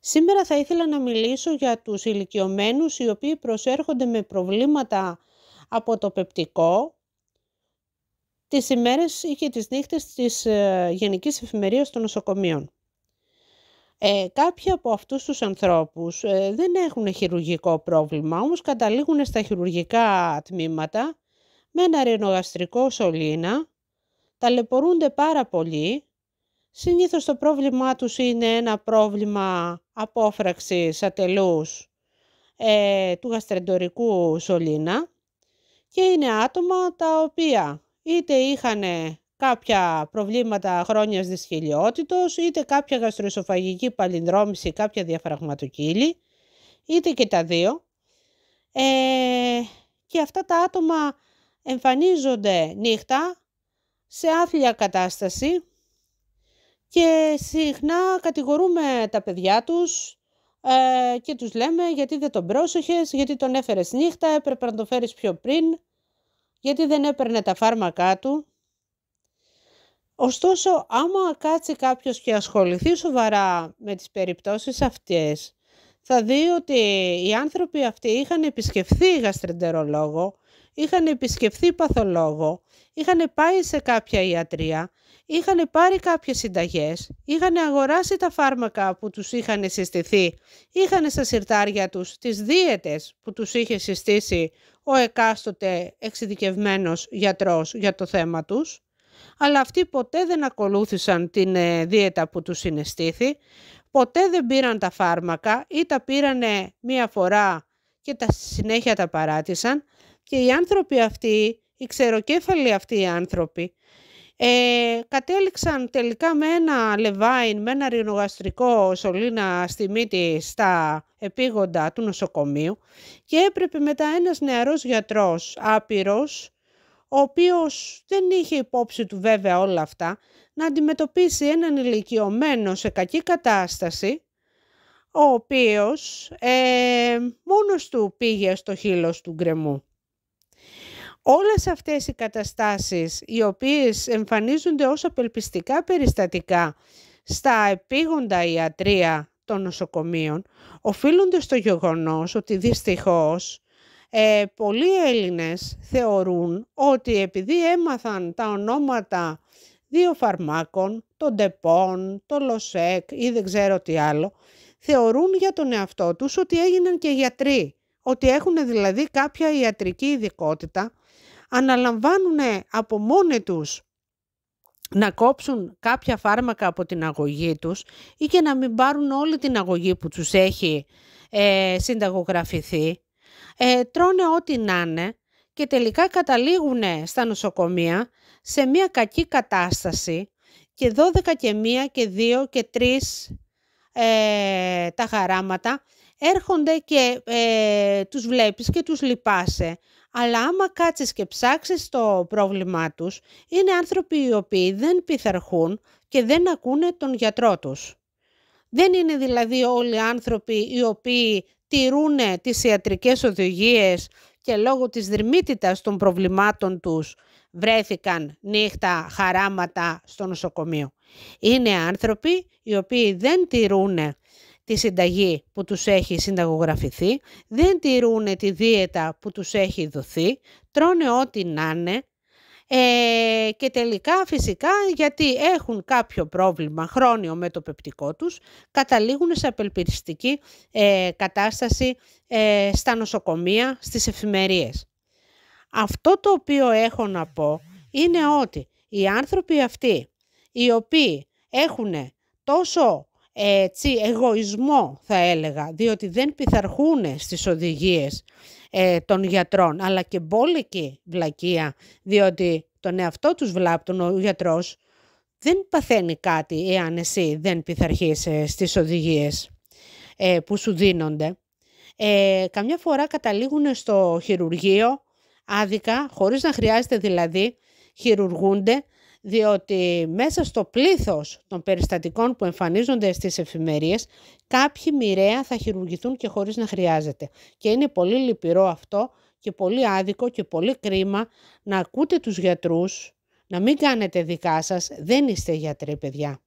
Σήμερα θα ήθελα να μιλήσω για τους ηλικιωμένους οι οποίοι προσέρχονται με προβλήματα από το πεπτικό τις ημέρες ή και τις νύχτες της Γενικής Εφημερίας των νοσοκομείων. Κάποιοι από αυτούς τους ανθρώπους δεν έχουν χειρουργικό πρόβλημα, όμως καταλήγουν στα χειρουργικά τμήματα με ένα ρινογαστρικό σωλήνα, ταλαιπωρούνται πάρα πολύ. Συνήθως το πρόβλημά τους είναι ένα πρόβλημα απόφραξης ατελούς του γαστρεντορικού σωλήνα και είναι άτομα τα οποία είτε είχαν κάποια προβλήματα χρόνιας δυσχυλιότητος, είτε κάποια γαστροεσοφαγική παλινδρόμηση, κάποια διαφραγματοκύλη, είτε και τα δύο. Και αυτά τα άτομα εμφανίζονται νύχτα σε άθλια κατάσταση και συχνά κατηγορούμε τα παιδιά τους και τους λέμε γιατί δεν τον πρόσεχες, γιατί τον έφερες νύχτα, έπρεπε να τον φέρεις πιο πριν, γιατί δεν έπαιρνε τα φάρμακά του. Ωστόσο, άμα κάτσει κάποιος και ασχοληθεί σοβαρά με τις περιπτώσεις αυτές, θα δει ότι οι άνθρωποι αυτοί είχαν επισκεφθεί γαστρεντερολόγο, είχαν επισκεφθεί παθολόγο, είχαν πάει σε κάποια ιατρία, είχαν πάρει κάποιες συνταγές, είχαν αγοράσει τα φάρμακα που τους είχαν συστηθεί, είχαν στα συρτάρια τους τις δίαιτες που τους είχε συστήσει ο εκάστοτε εξειδικευμένος γιατρός για το θέμα τους, αλλά αυτοί ποτέ δεν ακολούθησαν την δίαιτα που τους συναισθήθη, ποτέ δεν πήραν τα φάρμακα ή τα πήρανε μία φορά και τα συνέχεια τα παράτησαν και οι άνθρωποι αυτοί, οι ξεροκέφαλοι αυτοί οι άνθρωποι, κατέληξαν τελικά με ένα λεβάιν, με ένα ρινογαστρικό σωλήνα στη μύτη στα επίγοντα του νοσοκομείου και έπρεπε μετά ένας νεαρός γιατρός άπειρος, ο οποίος δεν είχε υπόψη του βέβαια όλα αυτά, να αντιμετωπίσει έναν ηλικιωμένο σε κακή κατάσταση, ο οποίος μόνος του πήγε στο χείλος του γκρεμού. Όλες αυτές οι καταστάσεις οι οποίες εμφανίζονται ως απελπιστικά περιστατικά στα επίγοντα ιατρεία των νοσοκομείων οφείλονται στο γεγονός ότι δυστυχώς πολλοί Έλληνες θεωρούν ότι επειδή έμαθαν τα ονόματα δύο φαρμάκων, το Ντεπών, το Λοσέκ ή δεν ξέρω τι άλλο, θεωρούν για τον εαυτό τους ότι έγιναν και γιατροί, ότι έχουν δηλαδή κάποια ιατρική ειδικότητα, αναλαμβάνουν από μόνοι τους να κόψουν κάποια φάρμακα από την αγωγή τους ή και να μην πάρουν όλη την αγωγή που τους έχει συνταγογραφηθεί, τρώνε ό,τι να είναι και τελικά καταλήγουν στα νοσοκομεία σε μια κακή κατάσταση και 12 και 1 και 2 και 3 τα χαράματα έρχονται και τους βλέπεις και τους λυπάσαι. Αλλά άμα κάτσεις και ψάξεις το πρόβλημά τους, είναι άνθρωποι οι οποίοι δεν πειθαρχούν και δεν ακούνε τον γιατρό τους. Δεν είναι δηλαδή όλοι άνθρωποι οι οποίοι τηρούν τις ιατρικές οδηγίες και λόγω της δρυμύτητας των προβλημάτων τους βρέθηκαν νύχτα χαράματα στο νοσοκομείο. Είναι άνθρωποι οι οποίοι δεν τηρούν τη συνταγή που τους έχει συνταγογραφηθεί, δεν τηρούν τη δίαιτα που τους έχει δοθεί, τρώνε ό,τι να είναι και τελικά φυσικά γιατί έχουν κάποιο πρόβλημα χρόνιο με το πεπτικό τους, καταλήγουν σε απελπιστική κατάσταση στα νοσοκομεία, στις εφημερίες. Αυτό το οποίο έχω να πω είναι ότι οι άνθρωποι αυτοί οι οποίοι έχουν τόσο εγωισμό θα έλεγα, διότι δεν πειθαρχούν στις οδηγίες των γιατρών, αλλά και μπόλικη βλακεία, διότι τον εαυτό τους βλάπτουν, ο γιατρός δεν παθαίνει κάτι εάν εσύ δεν πειθαρχείς στις οδηγίες που σου δίνονται. Καμιά φορά καταλήγουν στο χειρουργείο άδικα, χωρίς να χρειάζεται δηλαδή, χειρουργούνται, διότι μέσα στο πλήθος των περιστατικών που εμφανίζονται στις εφημερίες, κάποιοι μοιραία θα χειρουργηθούν και χωρίς να χρειάζεται. Και είναι πολύ λυπηρό αυτό και πολύ άδικο και πολύ κρίμα να ακούτε τους γιατρούς, να μην κάνετε δικά σας, δεν είστε γιατροί παιδιά.